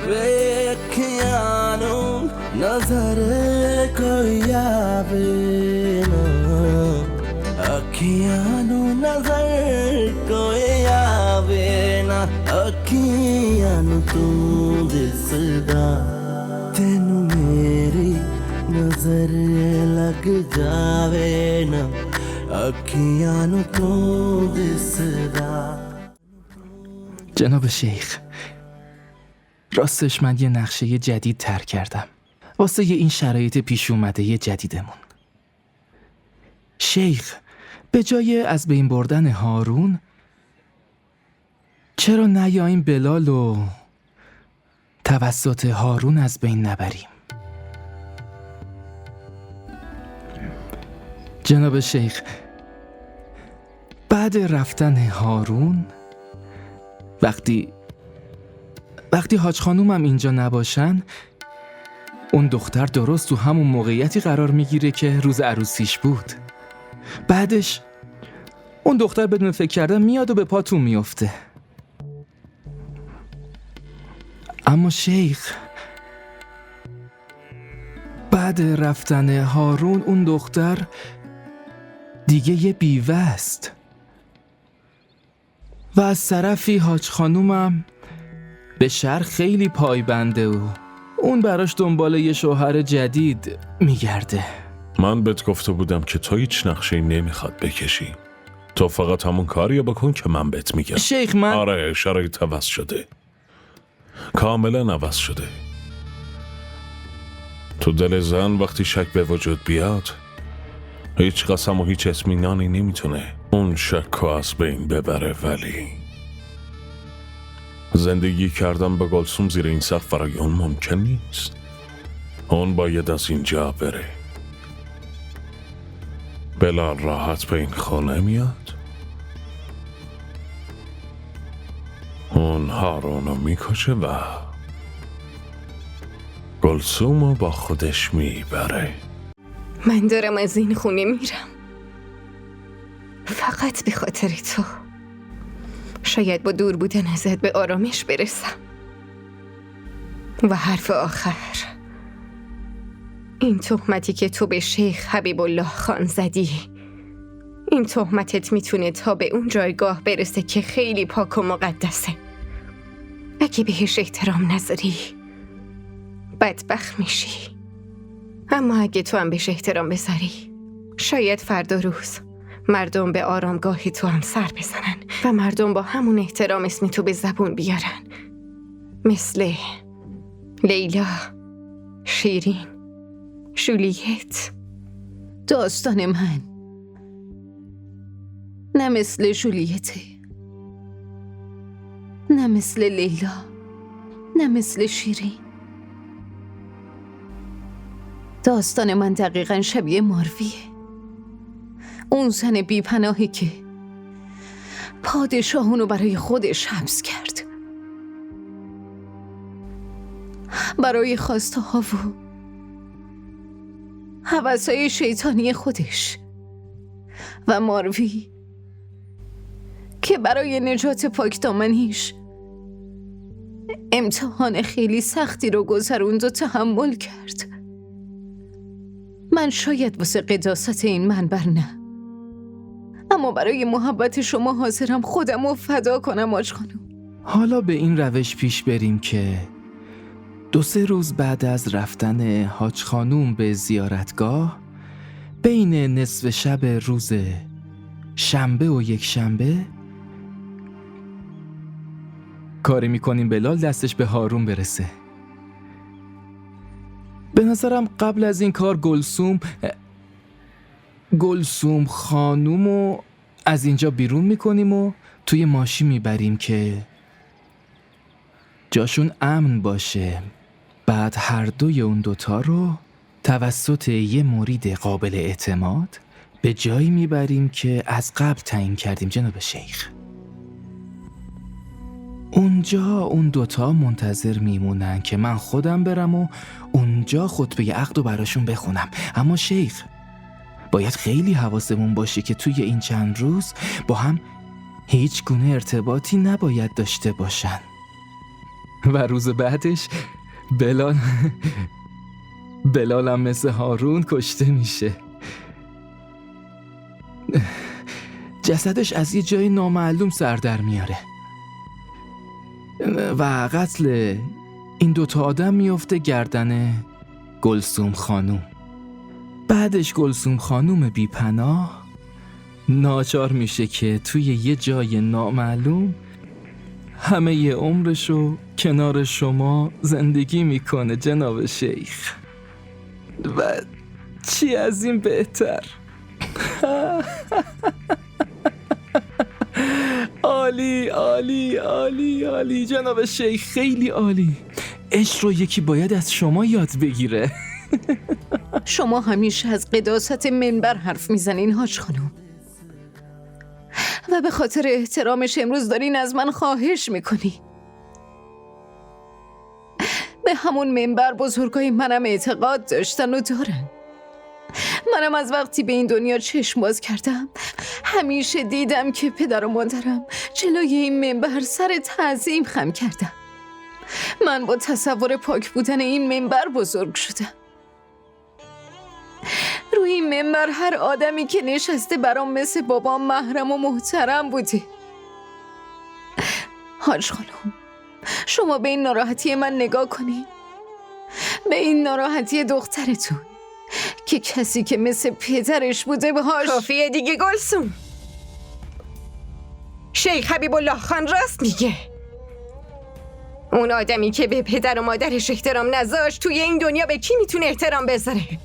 अखियां नजर कोई आवे ना अखियां नजर कोई आवे ना अखियां तू दिसदा तेनू मेरी नजर लग जावे ना अखियां तू दिसदा. جناب شیخ، راستش من یه نقشه جدید طرح کردم واسه این شرایط پیش اومده جدیدمون. شیخ، به جای از بین بردن هارون چرا نیاییم بلال و توسط هارون از بین نبریم؟ جناب شیخ، بعد رفتن هارون وقتی حاج خانومم اینجا نباشن اون دختر درست تو همون موقعیتی قرار میگیره که روز عروسیش بود. بعدش اون دختر بدون فکر کردن میاد و به پاتون میفته. اما شیخ، بعد رفتن هارون اون دختر دیگه یه بیوه است و از طرفی حاج خانومم به شهر خیلی پایبنده و اون براش دنبال یه شوهر جدید میگرده. من بهت گفته بودم که تو هیچ نقشه‌ای نمیخواد بکشی. تو فقط همون کاریو بکن که من بهت میگم. شیخ، من آره، شرایط عوض شده، کاملا عوض شده. تو دل زن وقتی شک به وجود بیاد هیچ قسم و هیچ اطمینانی نمیتونه اون شک از بین ببره. ولی زندگی کردن با گلسوم زیر این سقف برای اون ممکن نیست. اون باید از اینجا بره. بلال راحت به این خونه میاد، اون هارونو میکشه و گلسومو با خودش میبره. من دارم از این خونه میرم فقط به خاطر تو. شاید با دور بودن ازت به آرامش برسم. و حرف آخر، این تهمتی که تو به شیخ حبیب الله خان زدی، این تهمتت میتونه تا به اون جایگاه برسه که خیلی پاک و مقدسه. اگه بهش احترام نذاری بدبخت میشی. اما اگه تو هم بهش احترام بذاری شاید فردا روز مردم به آرامگاه تو هم سر بزنن و مردم با همون احترام اسم تو به زبون بیارن، مثل لیلا، شیرین، جولیت. داستان من نه مثل جولیته، نه مثل لیلا، نه مثل شیرین. داستان من دقیقاً شبیه مارویه، اون زن بی‌پناهی که پادشاه اونو برای خودش حبس کرد، برای خواسته ها و هوس‌های شیطانی خودش. و ماروی که برای نجات پاکدامنیش امتحان خیلی سختی رو گذروند و تحمل کرد. من شاید واسه قداست این منبر نه، اما برای محبت شما حاضرم خودم رو فدا کنم حاج خانم. حالا به این روش پیش بریم که 2-3 روز بعد از رفتن حاج خانوم به زیارتگاه، بین نصف شب روز شنبه و یک شنبه، کاری میکنیم بلال دستش به هارون برسه. به نظرم قبل از این کار گلسوم خانومو از اینجا بیرون میکنیم و توی ماشین میبریم که جاشون امن باشه. بعد هر دوی اون دوتا رو توسط یه مرید قابل اعتماد به جایی میبریم که از قبل تعیین کردیم جناب شیخ. اونجا اون دوتا منتظر میمونن که من خودم برم و اونجا خطبه عقد رو براشون بخونم. اما شیخ، باید خیلی حواسمون باشه که توی این چند روز با هم هیچ گونه ارتباطی نباید داشته باشن. و روز بعدش بلال هم مثل هارون کشته میشه. جسدش از یه جای نامعلوم سر در میاره و قتل این دوتا آدم میفته گردن گلسوم خانوم. بعدش گلسوم خانوم بیپناه ناچار میشه که توی یه جای نامعلوم همه ی عمرشو کنار شما زندگی میکنه جناب شیخ. و چی از این بهتر؟ عالی عالی عالی عالی جناب شیخ، خیلی عالی. عشق رو یکی باید از شما یاد بگیره. شما همیشه از قداست منبر حرف میزنین حاج خانم و به خاطر احترامش امروز دارین از من خواهش میکنی. به همون منبر بزرگای منم اعتقاد داشتن و دارن. منم از وقتی به این دنیا چشم باز کردم همیشه دیدم که پدر و مادرم جلوی این منبر سر تعظیم خم کردم. من با تصور پاک بودن این منبر بزرگ شدم. روی این منبر هر آدمی که نشسته برام مثل بابام محرم و محترم بوده. حاج خانم، شما به این ناراحتی من نگاه کنین، به این ناراحتی دخترتون که کسی که مثل پدرش بوده باهاش. کافیه دیگه گلسوم. شیخ حبیب الله خان راست میگه. اون آدمی که به پدر و مادرش احترام نذاشت توی این دنیا به کی میتونه احترام بذاره؟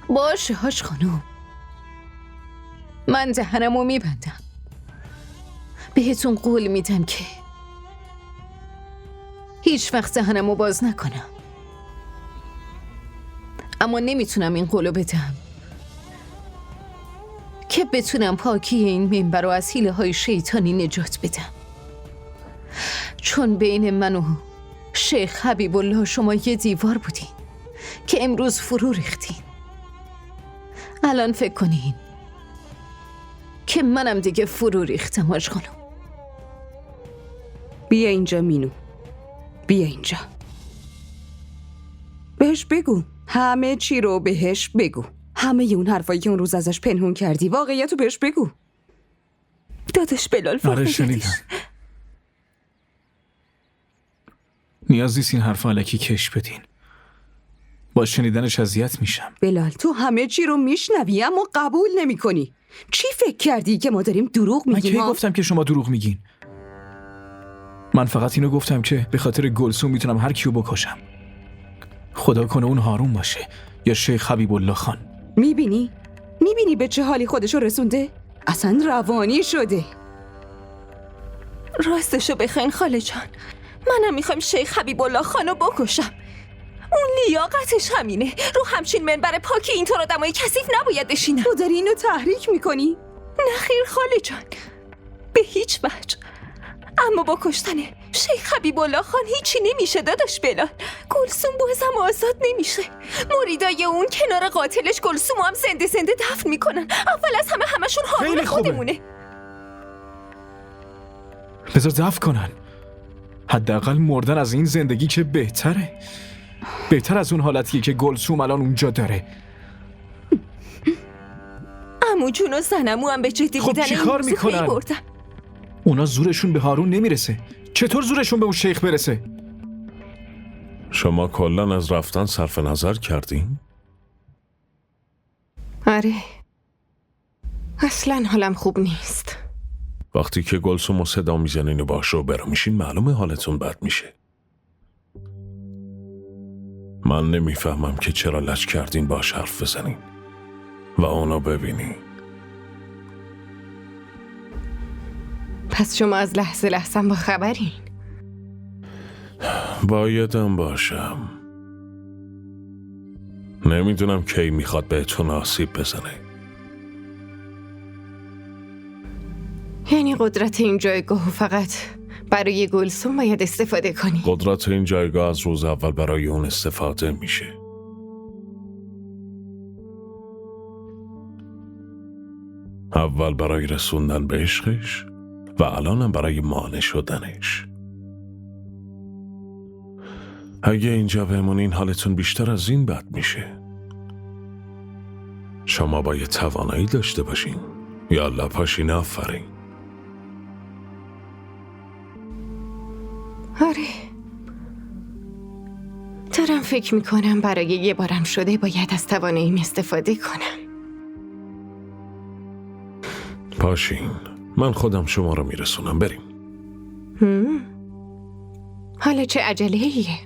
باشه حاج خانم، من دهنمو میبندم. بهتون قول میدم که هیچ وقت دهنمو باز نکنم. اما نمیتونم این قولو بدم که بتونم پاکی این منبر رو از حیله های شیطانی نجات بدم. چون بین من و شیخ حبیب الله شما یه دیوار بودین که امروز فرو ریختین. الان فکر کنین که منم دیگه فرو ریختم. حاج خانم بیا اینجا مینو، بیا اینجا. بهش بگو، همه چی رو بهش بگو. همه اون حرفایی که اون روز ازش پنهون کردی واقعیتو بهش بگو. داداش بلال واقعیتش. نیاز نیست این حرف الکی کش بدین. با شنیدنش اذیت میشم. بلال تو همه چی رو میشنوی اما قبول نمی کنی. چی فکر کردی که ما داریم دروغ میگیم؟ من کی گفتم که شما دروغ میگین؟ من فقط اینو گفتم که به خاطر گلسوم میتونم هر کیو بکشم. خدا کنه اون هارون باشه یا شیخ حبیب الله خان. میبینی به چه حالی خودشو رسونده؟ اصلا روانی شده. راستشو بخواین خاله جان، منم میخوایم شیخ حبیب الله خانو بکشم. اون لیاقتش همینه. رو همچین منبر پاکی اینطور آدمای کثیف نباید بشینن. تو داری اینو تحریک میکنی؟ نه خیر خاله جان، به هیچ وجه. اما با کشتن شیخ حبیب الله خان هیچی نمیشه داداش بلال. گلسوم بازم آزاد نمیشه. مریدای اون کنار قاتلش گلسوم هم زنده دفن میکنن. اول از همشون هارون خودمونه. بذار دفن کنن. حداقل مردن از این زندگی که بهتره. بهتر از اون حالتیه که گلسوم الان اونجا داره. عمو جون و زنمو هم به جدی بودن. خب چی کار میکنن؟ اونا زورشون به هارون نمیرسه. چطور زورشون به اون شیخ برسه؟ شما کلن از رفتن صرف نظر کردین؟ آره، اصلا حالم خوب نیست. وقتی که گلسوم و صدا میزنین و باش رو برو میشین معلومه حالتون بد میشه. من نمیفهمم که چرا لج کردین باش حرف بزنین و اونا ببینین. پس شما از لحظه با خبرین؟ بایدم باشم. نمیدونم کی میخواد بهتون آسیب بزنه. یعنی قدرت این جایگاه فقط برای گلسوم باید استفاده کنی؟ قدرت این جایگاه از روز اول برای اون استفاده میشه. اول برای رسوندن به عشقش و الانم برای مانع شدنش. اگه اینجا بمونین حالتون بیشتر از این بد میشه. شما باید توانایی داشته باشین. یالا پاشین. آفرین. آره، دارم فکر میکنم برای یه بارم شده باید از تواناییم استفاده کنم. پاشین، من خودم شما رو میرسونم. بریم. حالا چه عجله ایه؟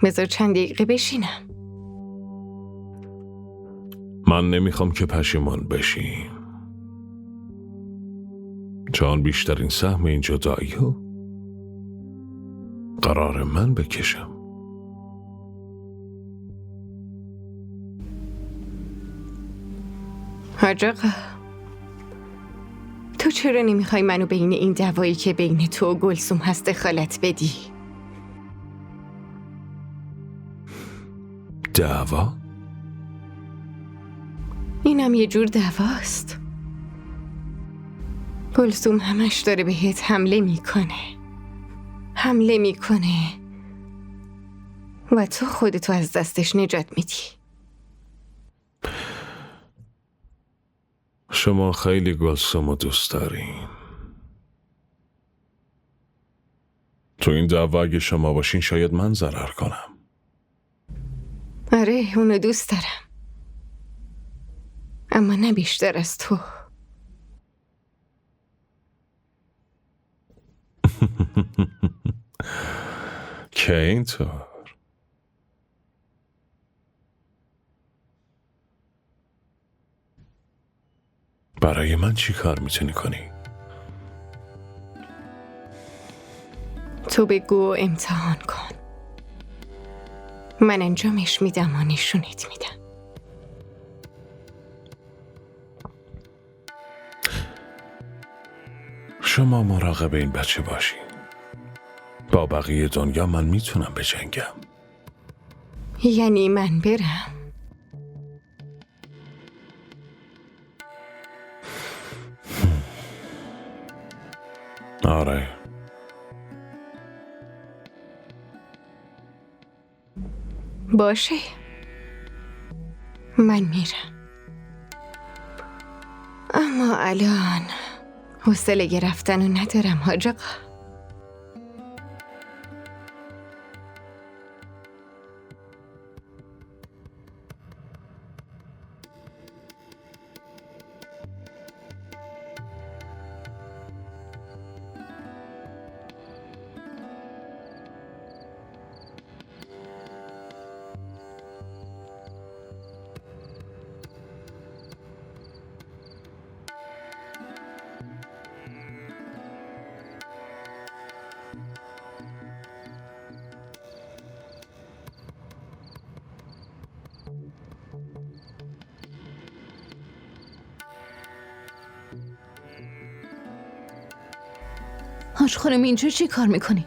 بذار چند دقیقه بشینم. من نمیخوام که پشیمان بشی، چون بیشترین سهم این جدایی رو قرار من بکشم. حاج آقا، تو چرا نمیخوای منو بین این دعوایی که بین تو و گلسوم هست دخالت بدی؟ دعوا؟ اینم یه جور دعواست. گلسوم همش داره بهت حمله میکنه و تو خودتو از دستش نجات میدی. شما خیلی گلسوم رو دوست دارین. تو این دعوا اگه شما باشین شاید من ضرر کنم. آره، اونو دوست دارم، اما نه بیشتر از تو. که اینطور؟ برای من چی کار میتونی کنی؟ تو بگو و امتحان کن. من انجامش میدم و نشونت میدم. شما مراقب این بچه باشین. با بقیه دنیا من میتونم بجنگم. یعنی من برم؟ آره. باشه، من میرم، اما الان حوصله رفتنو ندارم حاج آقا. حاج خانم اینجا چی کار میکنی؟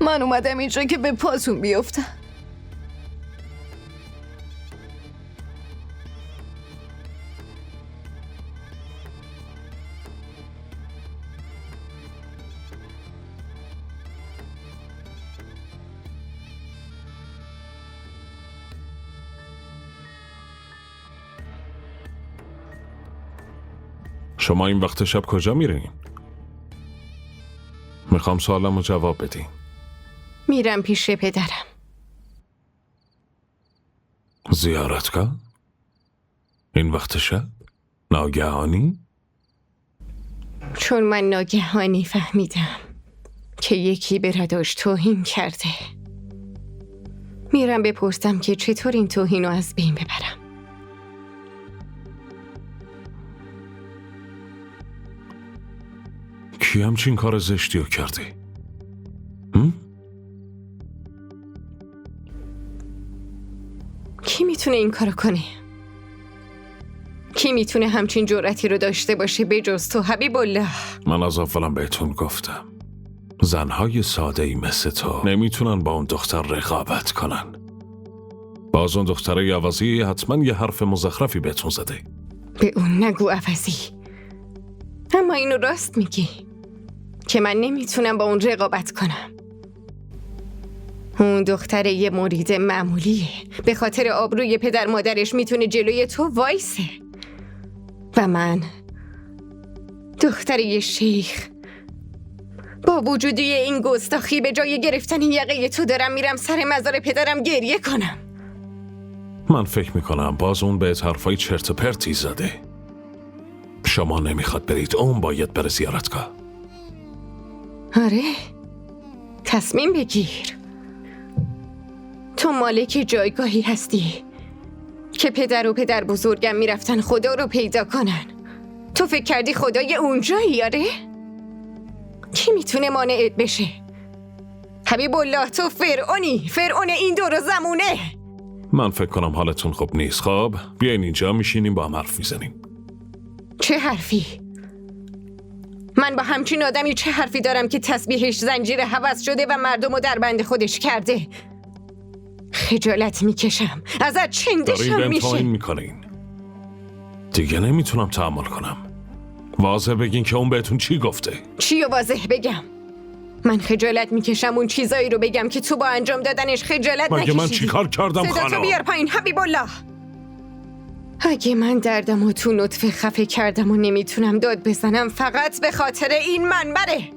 من اومدم اینجا که به پاتون بیفتم. شما این وقت شب کجا میرین؟ میخوام سوالمو جواب بدین. میرم پیش پدرم. زیارتگاه؟ این وقت شب؟ ناگهانی؟ چون من ناگهانی فهمیدم که یکی به رداش توهین کرده. میرم بپرسم که چطور این توهین رو از بین ببرم. کی همچین کار زشتی رو کردی؟ کی میتونه این کارو کنه؟ کی میتونه همچین جرأتی رو داشته باشه به جز تو حبیب الله؟ من از اولم بهتون گفتم زنهای ساده ای مثل تو نمیتونن با اون دختر رقابت کنن. باز اون دختره عوضی حتما یه حرف مزخرفی بهتون زده. به اون نگو عوضی. اما اینو راست میگی که من نمیتونم با اون رقابت کنم. اون دختره یه مرید معمولیه. به خاطر آبروی پدر مادرش میتونه جلوی تو وایسه. و من دختر یه شیخ با وجودی این گستاخی به جای گرفتن یقه تو دارم میرم سر مزار پدرم گریه کنم. من فکر میکنم باز اون به حرفای چرت و پرتی زده. شما نمیخواد برید، اون باید بره زیارتگاه. آره، تصمیم بگیر. تو مالک جایگاهی هستی که پدر و پدر بزرگم میرفتن خدا رو پیدا کنن. تو فکر کردی خدای اونجایی؟ آره؟ کی میتونه مانعت بشه؟ حبیب الله تو فرعون این دور زمونه. من فکر کنم حالتون خوب نیست. خب بیاین اینجا میشینیم با هم حرف میزنیم. چه حرفی؟ من با همچین آدمی چه حرفی دارم که تسبیحش زنجیر هوس شده و مردمو در بند خودش کرده؟ خجالت میکشم، ازت چندشم میشه. دارین میکنین. دیگه نمیتونم تحمل کنم. واضح بگین که اون بهتون چی گفته. چی رو واضح بگم؟ من خجالت میکشم اون چیزایی رو بگم که تو با انجام دادنش خجالت مگه نکشیدی. من چی کار کردم خانم؟ صدا تو بیار پایین حبیب الله. اگه من دردم و تو نطفه خفه کردم و نمیتونم داد بزنم فقط به خاطر این منبره،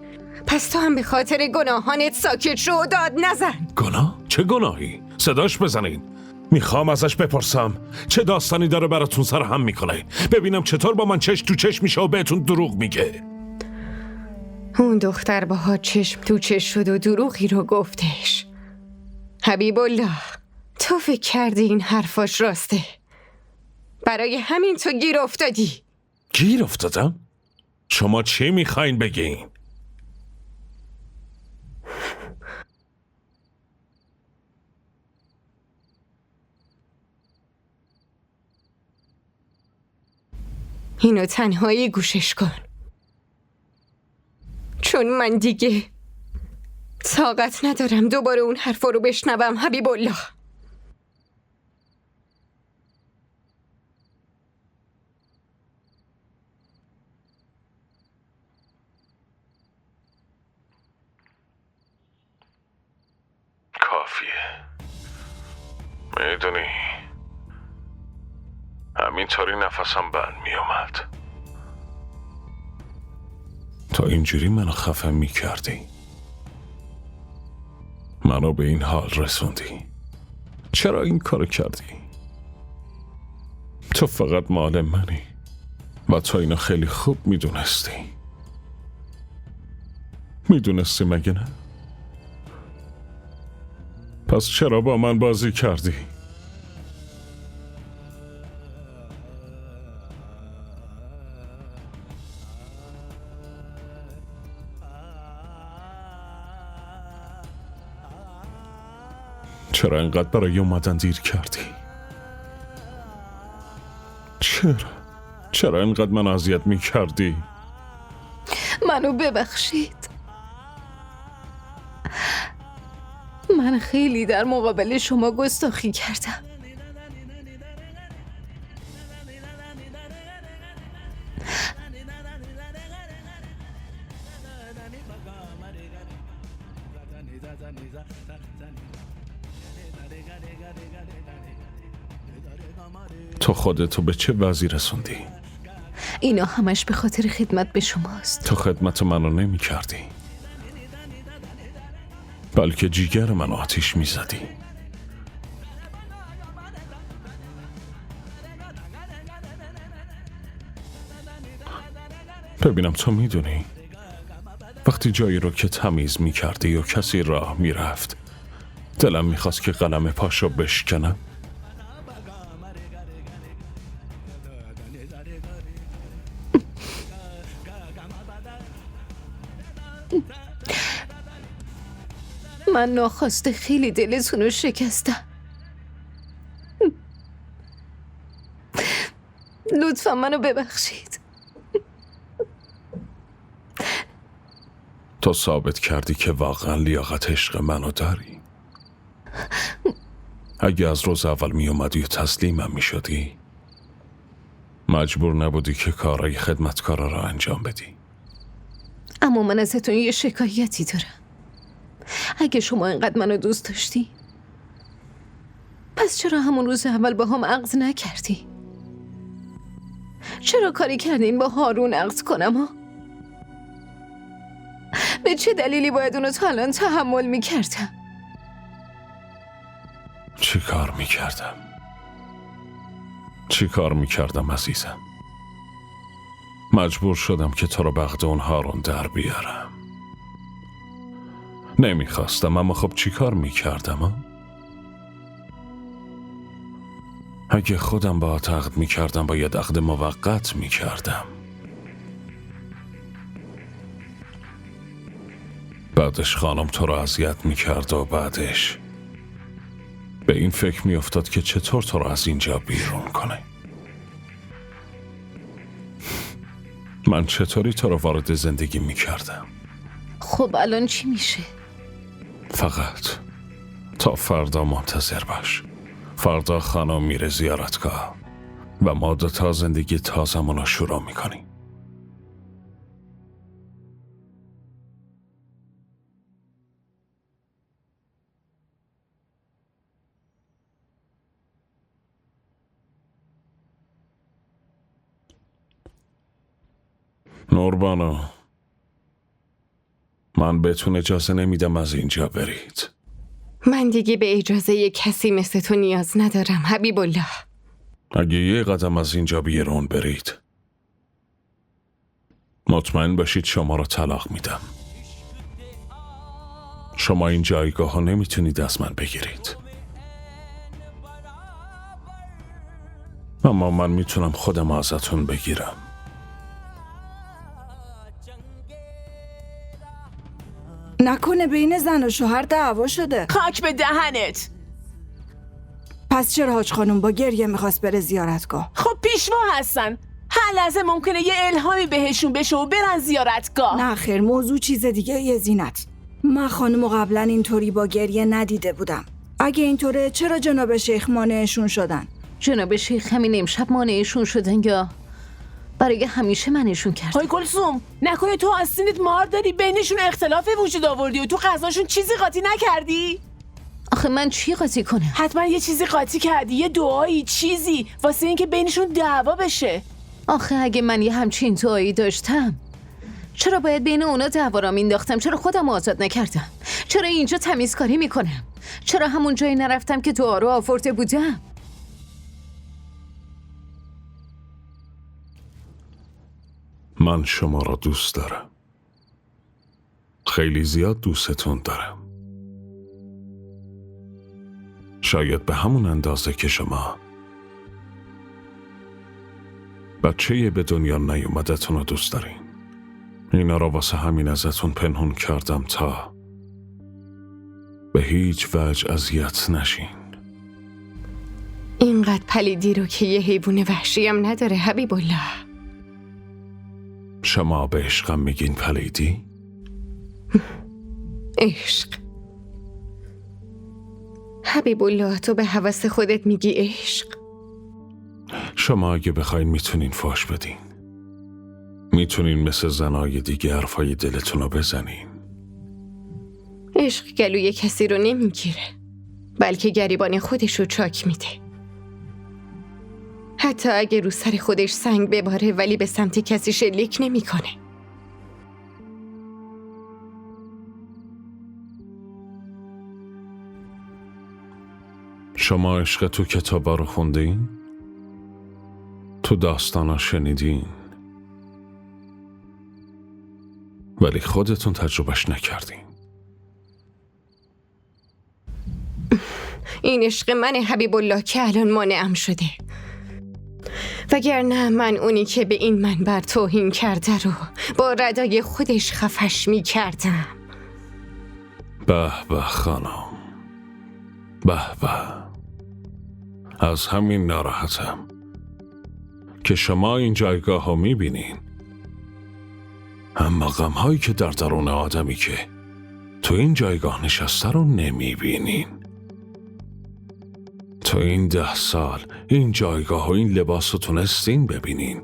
پس تو هم به خاطر گناهانت ساکت شو و داد نزن. گناه؟ چه گناهی؟ صداش بزنین. میخوام ازش بپرسم چه داستانی داره براتون سر هم میکنه، ببینم چطور با من چشم تو چشم میشه و بهتون دروغ میگه. اون دختر باها چشم تو چشم شد و دروغی رو گفتش. حبیب الله، تو فکر کردی این حرفاش راسته؟ برای همین تو گیر افتادی. گیر افتادم؟ شما چی میخواین بگین؟ اینو تنهایی گوشش کن، چون من دیگه طاقت ندارم دوباره اون حرفا رو بشنوم. حبیب الله، کافیه. میدونی همینطوری نفسم بند میومد. تا اینجوری منو خفه میکردی، منو به این حال رسوندی. چرا این کارو کردی؟ تو فقط مال منی و تو اینو خیلی خوب میدونستی. میدونستی مگه نه؟ پس چرا با من بازی کردی؟ چرا اینقدر برای اومدن دیر کردی؟ چرا اینقدر من اذیت میکردی؟ منو ببخشید. من خیلی در مقابل شما گستاخی کردم. تو خودتو به چه وضعی رسوندی؟ اینا همش به خاطر خدمت به شماست. تو خدمت منو نمی کردی، بلکه جیگر منو آتیش می زدی. ببینم تو میدونی وقتی جایی رو که تمیز می کردی و کسی راه می رفت دلم می خواست که قلم پاشو بشکنم. من ناخواسته خیلی دلتون رو شکستم. لطفا منو ببخشید. تو ثابت کردی که واقعا لیاقت عشق منو داری. اگه از روز اول می اومدی و تسلیمم می شدی، مجبور نبودی که کارهای خدمتکارا را انجام بدی. اما من ازتون یه شکایتی دارم. اگه شما اینقدر منو دوست داشتی، پس چرا همون روز اول با هم عقد نکردی؟ چرا کاری کردین با هارون عقد کنم ها؟ به چه دلیلی باید اونو تا الان تحمل میکردم؟ چی کار میکردم؟ چی کار میکردم عزیزم؟ مجبور شدم که تو رو بعد اون هارون در بیارم. نمیخواستم، اما خب چی کار میکردم؟ اگه خودم با عقد میکردم باید عقد موقت میکردم. بعدش خانم تو رو اذیت میکرد و بعدش به این فکر میافتاد که چطور تو رو از اینجا بیرون کنه. من چطوری تو رو وارد زندگی میکردم؟ خب الان چی میشه؟ فقط تا فردا منتظر باش. فردا خانم میره زیارتگاه و ما دوتا زندگی تازمون رو شروع میکنیم. نوربانو، من بهتون اجازه نمیدم از اینجا برید. من دیگه به اجازه کسی مثل تو نیاز ندارم حبیب الله. اگه یه قدم از اینجا بیرون برید، مطمئن باشید شما را طلاق میدم. شما این جایگاه ها نمیتونید از من بگیرید، اما من میتونم خودم ازتون بگیرم. نکنه بین زن و شوهر دعوا شده؟ خاک به دهنت. پس چرا حاج خانم با گریه میخواست بره زیارتگاه؟ خب پیشوا هستن، هر لحظه ممکنه یه الهامی بهشون بشه و برن زیارتگاه. نه خیر، موضوع چیز دیگه. یه زینت، من خانمو قبلا اینطوری با گریه ندیده بودم. اگه اینطوره چرا جناب شیخ مانعشون شدن؟ جناب شیخ همین امشب مانعشون شدن یا برای همیشه منشون کرد؟ های کلثوم، نکنه تو از سینت مار داری بینشون اختلاف وجود آوردی و تو غذاشون چیزی قاطی نکردی؟ آخه من چی قاطی کنم؟ حتما یه چیزی قاطی کردی، یه دعایی، چیزی واسه اینکه بینشون دعوا بشه. آخه اگه من یه همچین دعایی داشتم، چرا باید بین اونا دعوا را مینداختم؟ چرا خودم آزاد نکردم؟ چرا اینجا تمیزکاری میکنم؟ چرا همون جایی نرفتم که دعا رو آورده بودم؟ من شما را دوست دارم، خیلی زیاد دوستتون دارم. شاید به همون اندازه که شما بچه به دنیا نیومدتون رو دوست دارین. اینا را واسه همین ازتون پنهون کردم تا به هیچ وجه اذیت نشین. اینقدر پلیدی رو که یه حیوان وحشی هم نداره حبیب الله. شما به عشقم میگین پلیدی؟ عشق حبیب الله، تو به هوس خودت میگی عشق؟ شما اگه بخواین میتونین فاش بدین، میتونین مثل زنای دیگه حرفای دلتون رو بزنین. عشق گلوی کسی رو نمیگیره، بلکه گریبان خودش رو چاک میده. حتی اگه رو سر خودش سنگ بباره ولی به سمت کسی شلیک نمیکنه. شما عشق تو کتابا رو خوندین؟ تو داستانا شنیدین؟ ولی خودتون تجربهش نکردین. این عشق من حبیب الله که الان مانعم شده. وگرنه من اونی که به این منبر توهین کرده رو با ردای خودش خفش می کردم. به به خانم، به به. از همین ناراحتم که شما این جایگاه رو می بینین، اما غم هایی که در درون آدمی که تو این جایگاه نشسته رو نمی بینین. تو این 10 سال این جایگاه و این لباس رو تونستین ببینین،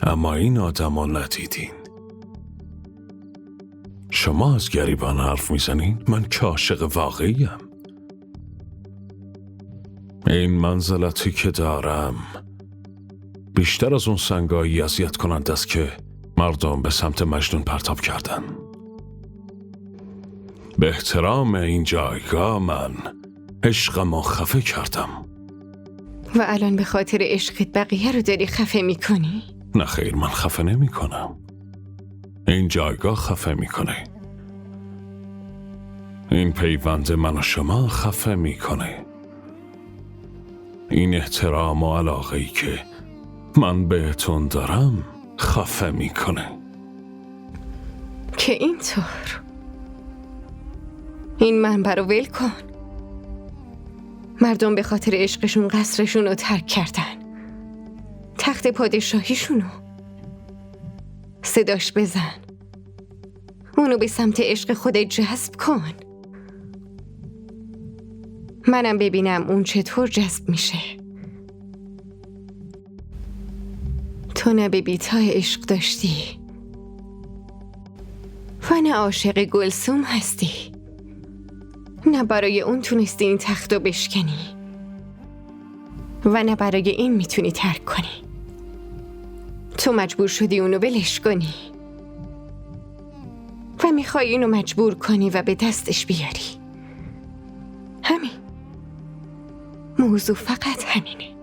اما این آدم رو ندیدین. شما از گریبان حرف میزنین؟ من که عاشق واقعیم. این منزلتی که دارم بیشتر از اون سنگایی اذیت کنند است که مردم به سمت مجنون پرتاب کردن. به احترام این جایگاه من عشقم رو خفه کردم. و الان به خاطر عشقت بقیه رو داری خفه میکنی؟ نه خیر، من خفه نمی کنم. این جایگاه خفه میکنه. این پیوند من و شما خفه میکنه. این احترام و علاقه‌ای که من بهتون دارم خفه میکنه. که اینطور این منبر رو ول کن. مردم به خاطر عشقشون قصرشون رو ترک کردن، تخت پادشاهیشونو. صداش بزن، اونو به سمت عشق خودت جذب کن. منم ببینم اون چطور جذب میشه. تو نه به بیتای عشق داشتی و نه عاشق گلسوم هستی، نه برای اون تونستی این تخت رو بشکنی و نه برای این میتونی ترک کنی. تو مجبور شدی اونو ولش کنی و میخوای اینو مجبور کنی و به دستش بیاری. همین موضوع، فقط همینه.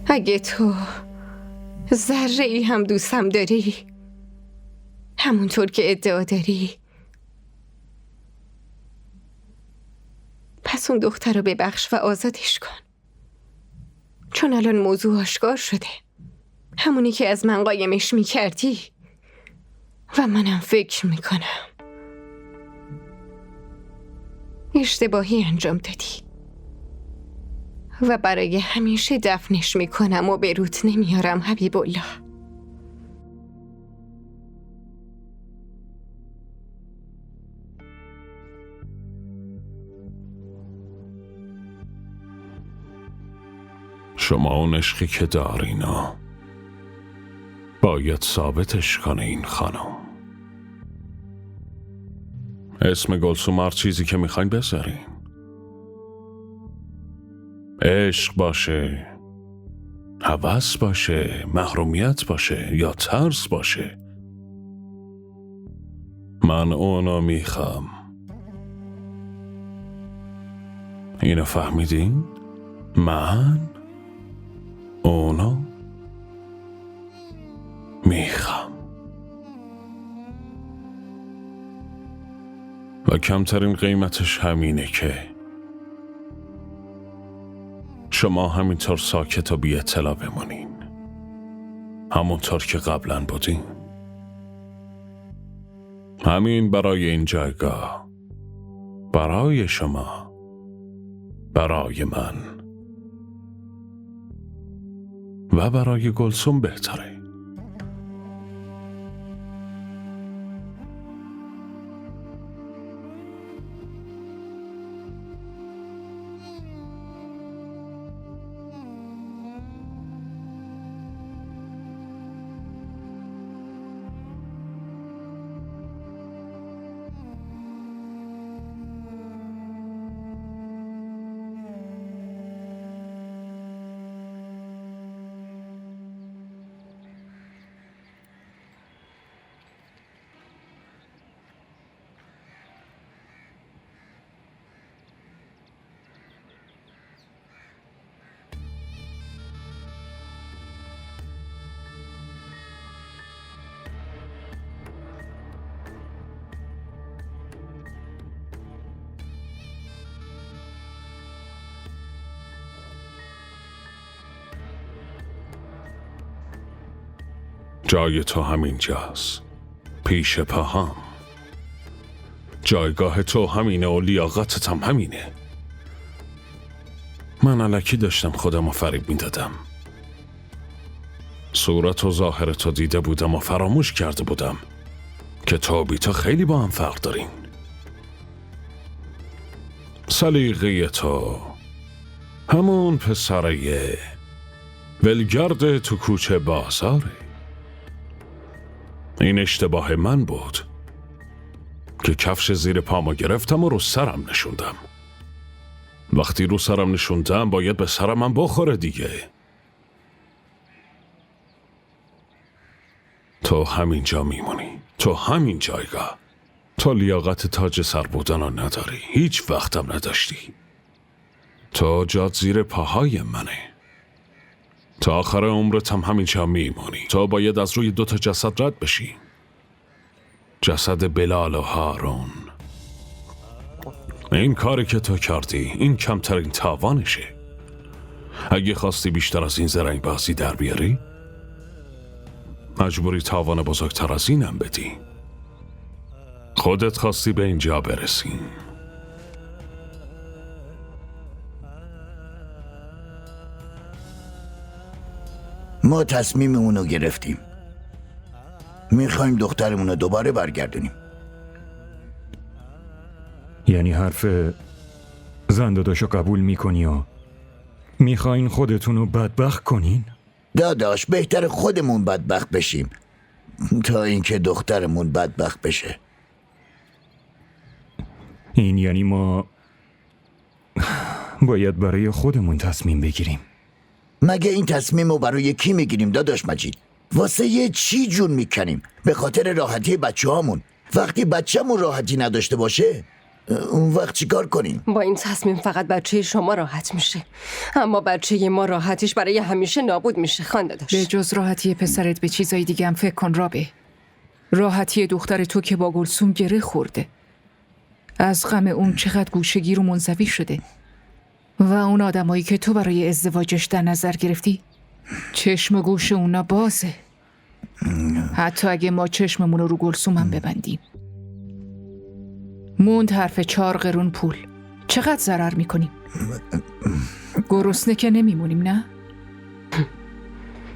اگه تو ذره ای هم دوستم داری، همونطور که ادعا داری، پس اون دختر رو ببخش و آزادش کن. چون الان موضوع آشکار شده، همونی که از من قایمش میکردی و منم فکر میکنم اشتباهی انجام دادی و برای همیشه دفنش میکنم و به رود نمیارم. حبیب الله، شما اون عشقی که دارین باید ثابتش کنین خانم. اسم گلسوم هر چیزی که میخواین بذارین، عشق باشه، هوس باشه، محرومیت باشه یا ترس باشه، من اونو میخوام. اینو فهمیدین؟ من اونو میخوام و کمترین قیمتش همینه که شما همینطور ساکت و بی اطلاع بمونین، همونطور که قبلا بودین. همین برای این جایگاه، برای شما، برای من و برای گلسوم بهتره. جای تو همینجاست، پیش پاهام. جایگاه تو همینه و لیاقتت هم همینه. من الکی داشتم خودم رو فریب میدادم. صورت و ظاهر تو دیده بودم و فراموش کرده بودم که تو و بیتا خیلی با هم فرق دارین. سلیقه تو همون پسره ولگرد تو کوچه بازاره. این اشتباه من بود که کفش زیر پامو گرفتم و رو سرم نشوندم. وقتی رو سرم نشوندم باید به سرم هم بخوره دیگه. تو همینجا میمونی، تو همین جایگاه. تو لیاقت تاج سر بودن رو نداری، هیچ وقتم نداشتی. تو جات زیر پاهای منه. تا آخر عمرت هم همینجا میمونی. تو باید از روی 2 جسد رد بشی، جسد بلال و هارون. این کاری که تو کردی این کمترین تاوانشه. اگه خواستی بیشتر از این زرنگ بازی در بیاری مجبوری تاوان بزرگتر از اینم بدی. خودت خواستی به اینجا برسی. ما تصمیممون رو گرفتیم. میخوایم دخترمون رو دوباره برگردونیم. یعنی حرف زنداداشو قبول میکنی و میخواین خودتون رو بدبخت کنین؟ داداش بهتر خودمون بدبخت بشیم تا اینکه دخترمون بدبخت بشه. این یعنی ما باید برای خودمون تصمیم بگیریم. مگه این تصمیم رو برای کی میگیریم داداش مجید؟ واسه یه چی جون میکنیم؟ به خاطر راحتی بچه هامون. وقتی بچه‌مون راحتی نداشته باشه اون وقت چی کار کنیم؟ با این تصمیم فقط بچه شما راحت میشه، اما بچه ما راحتیش برای همیشه نابود میشه. خانداداش به جز راحتی پسرت به چیزای دیگه هم فکر کن رابه. راحتی دختر تو که با گلسوم گره خورده، از غم اون چقدر گوشگیر و منزوی شده، و اون آدمایی که تو برای ازدواجش در نظر گرفتی چشم و گوش اونا بازه. حتی اگه ما چشممون رو گلسوم هم ببندیم. موند حرف 4 قرون پول. چقدر ضرر میکنیم؟ گرسنه که نمیمونیم نه؟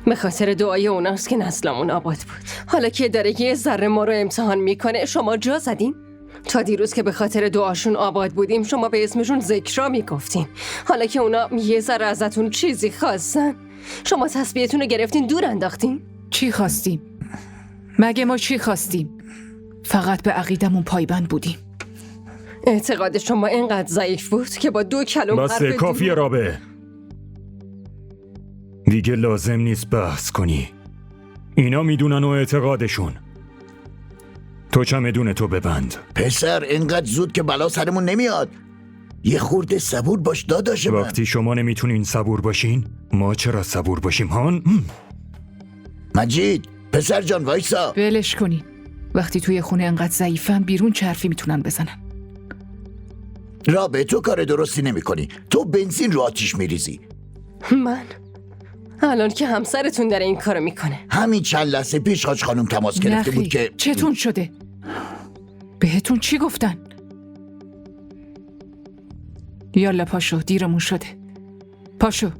به خاطر دعای اوناست که نسلمون آباد بود. حالا که داره یه ذره ما رو امتحان میکنه شما جا زدین؟ تا دیروز که به خاطر دعاشون آباد بودیم شما به اسمشون ذکرا میگفتین. حالا که اونا یه ذره ازتون چیزی خواستن شما تسبیحتون رو گرفتین دور انداختین؟ چی خواستیم؟ مگه ما چی خواستیم؟ فقط به عقیدمون پایبند بودیم. اعتقاد شما اینقدر ضعیف بود که با 2 کلمه بس کافیه رابه. دیگه لازم نیست بحث کنی. اینا میدونن و اعتقادشون. تو چمدون تو ببند. پسر اینقدر زود که بلا سرمون نمیاد. یه خورده صبور باش داداش من. وقتی شما نمیتونین صبور باشین ما چرا صبور باشیم هان؟ مجید پسر جان وایسا. ولش کنین. وقتی توی خونه انقدر ضعیفن بیرون چه حرفی میتونن بزنن؟ رابه تو کار درستی نمی کنی. تو بنزین رو آتیش میریزی. من الان که همسرتون داره این کارو میکنه. همین چند لحظه پیش حاج خانم تماس گرفته بود که چتون شده؟ بهتون چی گفتن؟ یالا پاشو، دیرمون شده. پاشو.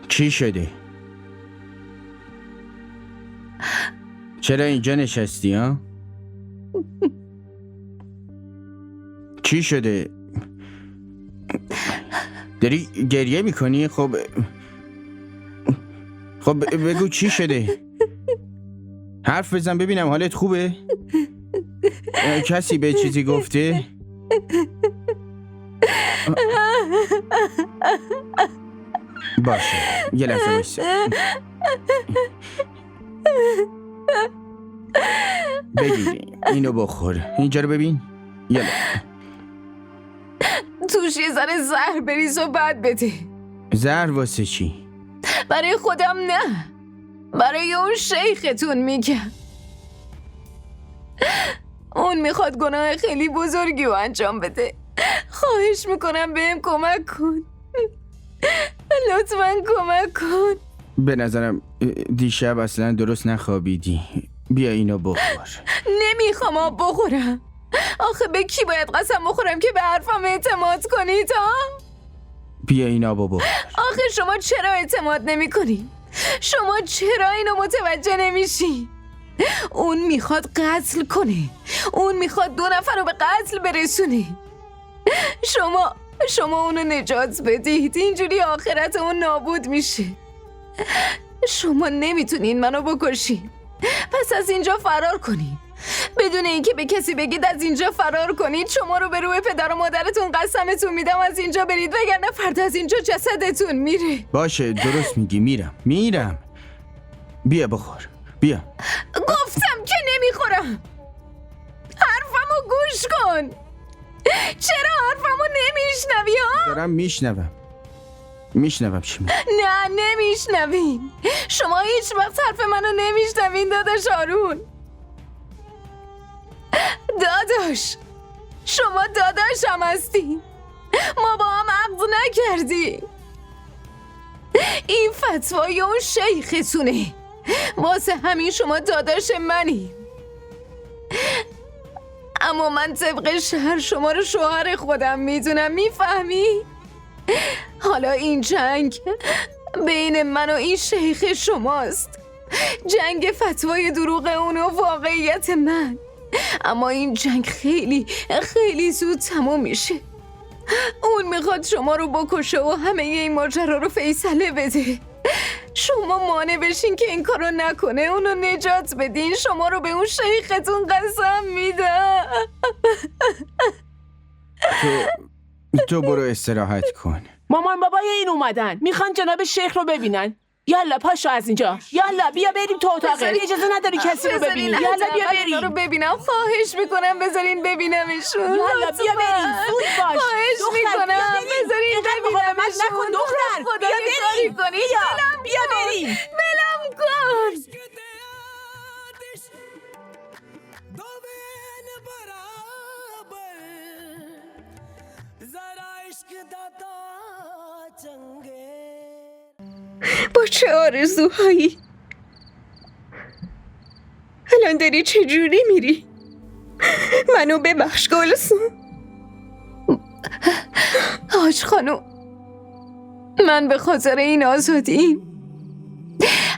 چی شده؟ چرا اینجا نشستی ها؟ چی شده؟ داری گریه میکنی؟ خب بگو چی شده؟ حرف بزن ببینم حالت خوبه؟ کسی به چیزی گفته؟ باشه یه لحظه بایسته. بگیر اینو بخور. اینجا رو ببین. یلا توش یه ذره زهر بریز و بعد بده. زهر واسه چی؟ برای خودم نه، برای اون شیختون میگم. اون میخواد گناه خیلی بزرگی رو انجام بده. خواهش میکنم بهم کمک کن. لطفاً کمک کن. به نظرم دیشب اصلا درست نخوابیدی. بیا اینو بخور. نمیخوام آب بخورم. آخه به کی باید قسم بخورم که به حرفم اعتماد کنید ها؟ بیا این آبو بخور. آخه شما چرا اعتماد نمی کنی؟ شما چرا اینو متوجه نمیشی؟ اون میخواد قتل کنه. اون میخواد 2 نفر رو به قتل برسونه. شما اونو نجات بدید. اینجوری آخرت اون نابود میشه. شما نمیتونین منو بکشین. پس از اینجا فرار کنید. بدون اینکه به کسی بگید از اینجا فرار کنید. شما رو به روی پدر و مادرتون قسمتون میدم از اینجا برید، وگرنه فردا از اینجا جسدتون میره. باشه درست میگی. میرم. بیا بخور. بیا. گفتم که نمیخورم. حرفمو گوش کن. چرا حرفمو نمیشنوی ها؟ دارم میشنوم چی میگی. نه نمیشنوین. شما هیچ وقت حرف منو نمیشنوین داداش آرون. داداش شما داداشم هستی. ما با هم عقد نکردیم. این فتوای اون شیختونه. واسه همین شما داداش منی. اما من طبق شهر شما رو شوهر خودم میدونم. میفهمی؟ حالا این جنگ بین من و این شیخ شماست. جنگ فتوای دروغ اون و واقعیت من. اما این جنگ خیلی خیلی زود تموم میشه. اون میخواد شما رو بکشه و همه این ماجرا رو فیصله بده. شما مانع بشین که این کارو نکنه. اونو نجات بدین. شما رو به اون شیختون قسم میدم. تو برو استراحت کن. مامان بابای این اومدن. میخوان جناب شیخ رو ببینن. یالا پاشو از اینجا. یالا بیا بریم تو اتاق. اجازه نداری کسی رو ببینی. یالا بیا بریم. رو ببینم. خواهش میکنم بذارین ببینمشون. یالا بیا بریم. زود باش. خواهش میکنم بذارین ببینمشون. نکن دختر. بیا بریم. بیا بریم. بلم کن. با چه آرزوهایی؟ الان داری چجوری میری؟ منو ببخش گلسون. حاج خانم، من به خاطر این آزادی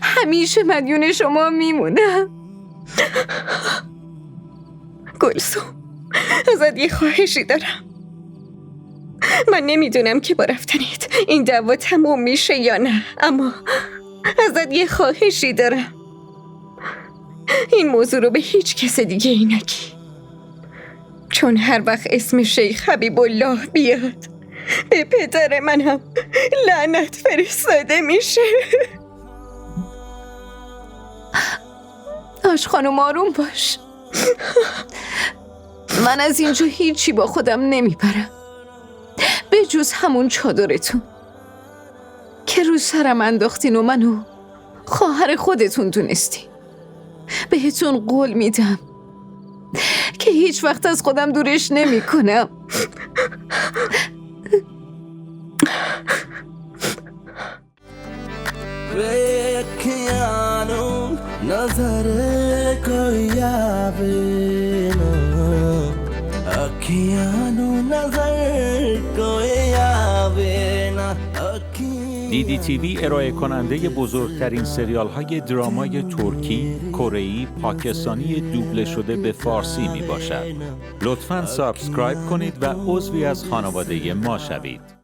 همیشه مدیون شما میمونم. گلسون، ازت یه خواهشی دارم. من نمیدونم که با رفتنت این دعوا تموم میشه یا نه، اما ازت یه خواهشی دارم. این موضوع رو به هیچ کس دیگه ای نگی، چون هر وقت اسم شیخ حبیب الله بیاد به پدر منم لعنت فرستاده میشه. آش خانم آروم باش. من از اینجا هیچی با خودم نمیبرم به جز همون چادرتون که رو سرم انداختین و منو خواهر خودتون دونستی. بهتون قول میدم که هیچ وقت از خودم دورش نمی کنم. नजर कोई आवे ना अखियानो नजर कोई आवे ना DDTV ارائه کننده بزرگترین سریال های درامای ترکی، کره‌ای، پاکستانی دوبله شده به فارسی می باشد. لطفاً سابسکرایب کنید و عضوی از خانواده ما شوید.